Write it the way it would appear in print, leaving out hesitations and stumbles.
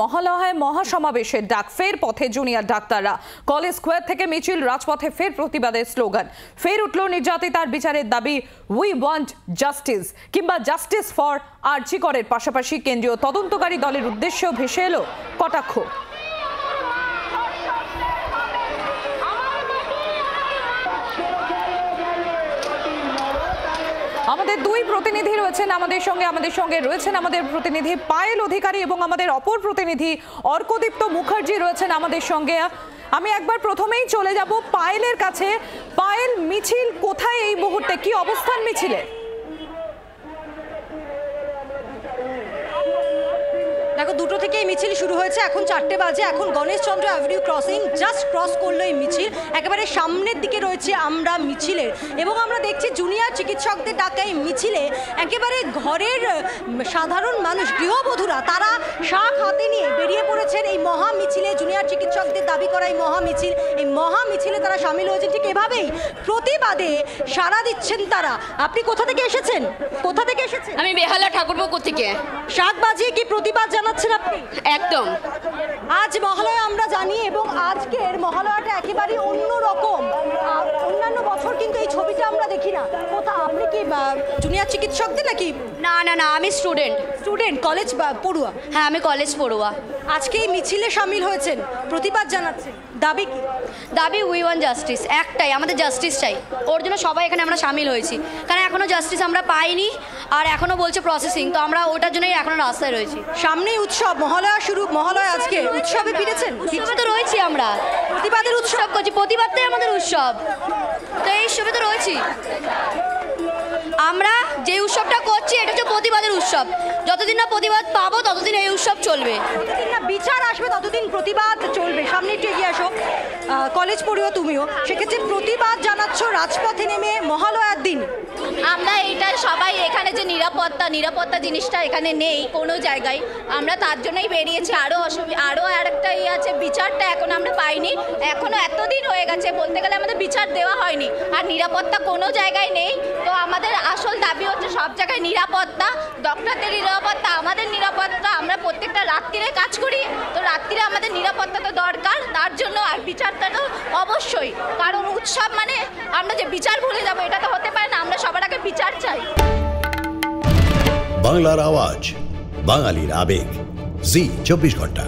মহালয়ায় মহাসমাবেশের ডাক, ফের পথে জুনিয়র ডাক্তাররা। কলেজ স্কোয়ার থেকে মিছিল, রাজপথে ফের প্রতিবাদের স্লোগান। ফের উঠল নির্যাতিতার বিচারের দাবি, উই ওয়ান্ট জাস্টিস কিংবা জাস্টিস ফর আরজি করের পাশাপাশি কেন্দ্রীয় তদন্তকারী দলের উদ্দেশ্যেও ভেসে এলো কটাক্ষ। আমাদের দুই প্রতিনিধি রয়েছেন আমাদের সঙ্গে রয়েছেন আমাদের প্রতিনিধি পায়েল অধিকারী এবং আমাদের অপর প্রতিনিধি অর্কদীপ্ত মুখার্জি রয়েছেন আমাদের সঙ্গে। আমি একবার প্রথমেই চলে যাব পায়েলের কাছে। পায়েল, মিছিল কোথায় এই মুহূর্তে, কি অবস্থান মিছিলে? দেখো, 2টো থেকেই মিছিল শুরু হয়েছে, এখন 4টে বাজে। এখন Ganeshchandra avenue crossing just cross করলো এই মিছিল, একেবারে সামনের দিকে রয়েছে আমরা মিছিলের। এবং আমরা দেখছি জুনিয়র চিকিৎসকদের ডাকা এই মিছিলে একেবারে ঘরের সাধারণ মানুষ, গৃহবধূরা, তারা শাক হাতে নিয়ে বেরিয়ে পড়েছেন এই মহা মিছিলে। জুনিয়র চিকিৎসকদের দাবি করা এই মহা মিছিল, এই মহা মিছিলে তারা সামিল হয়েছেন। ঠিক এভাবেই প্রতিবাদে সাড়া দিচ্ছেন তারা। আপনি কোথা থেকে এসেছেন? আমি বেহালা ঠাকুরপুকুর থেকে। শাক বাজিয়ে কি প্রতিবাদ জানাচ্ছেন আপনি? একদম। আজ মহালয়া আমরা জানি, এবং আজকের মহালয়াটা একেবারেই অন্যরকম। অন্যান্য বছর কিন্তু এই ছবিটা আমরা দেখি না। আপনি কি জুনিয়র চিকিৎসকদের নাকি? না, আমি স্টুডেন্ট, কলেজ পড়ুয়া? হ্যাঁ, আমি কলেজ পড়ুয়া। আজকে এই মিছিলে সামিল হয়েছেন, প্রতিবাদ জানাচ্ছেন, দাবি কি? দাবি উই ওয়ান্ট জাস্টিস, একটাই, আমাদের জাস্টিস চাই। ওর জন্য সবাই এখানে আমরা সামিল হয়েছি, কারণ এখনও জাস্টিস আমরা পাইনি, আর এখনও বলছে প্রসেসিং। তো আমরা ওটার জন্যই এখনও রাস্তায় রয়েছি। সামনেই উৎসব, মহালয়া আজকে উৎসবে ফিরেছেন? উৎসবে তো রয়েছি আমরা, প্রতিবাদের উৎসব করছি, প্রতিবাদটাই আমাদের উৎসব। তো এই উৎসবে তো রয়েছি আমরা। যে উৎসবটা করছি এটা হচ্ছে প্রতিবাদের উৎসব। যতদিন না প্রতিবাদ পাবো ততদিন এই উৎসব চলবে, যতদিন না বিচার আসবে ততদিন প্রতিবাদ চলবে। সামনে একটু এগিয়ে আসো, কলেজ পড়ুয়া তুমিও। সেক্ষেত্রে প্রতিবাদ জানাচ্ছ রাজপথে নেমে মহালয়ার দিন। আমরা এইটা সবাই এখানে যে নিরাপত্তা জিনিসটা এখানে নেই কোনো জায়গায়, আমরা তার জন্যই বেরিয়েছি। আরও আরেকটা আছে, বিচারটা এখন আমরা পাইনি। এখনও এতদিন হয়ে গেছে, বলতে গেলে আমাদের বিচার দেওয়া হয়নি, আর নিরাপত্তা কোনো জায়গায় নেই। তো আমাদের আসল দাবি হচ্ছে সব জায়গায় নিরাপত্তা, ডক্টরদের নিরাপত্তা, আমাদের নিরাপত্তা। আমরা প্রত্যেকটা রাত্রিরে কাজ করি, তো রাত্রিরে আমাদের নিরাপত্তা তো দরকার, তার জন্য। আর বিচারটা তো অবশ্যই, কারণ উৎসব মানে আমরা যে বিচার ভুলে যাবো এটা তো হতে পারে না। আমরা সবার আগে বিচার চাই। বাংলার আওয়াজ, বাঙালির আবেগ, জি 24 ঘন্টা।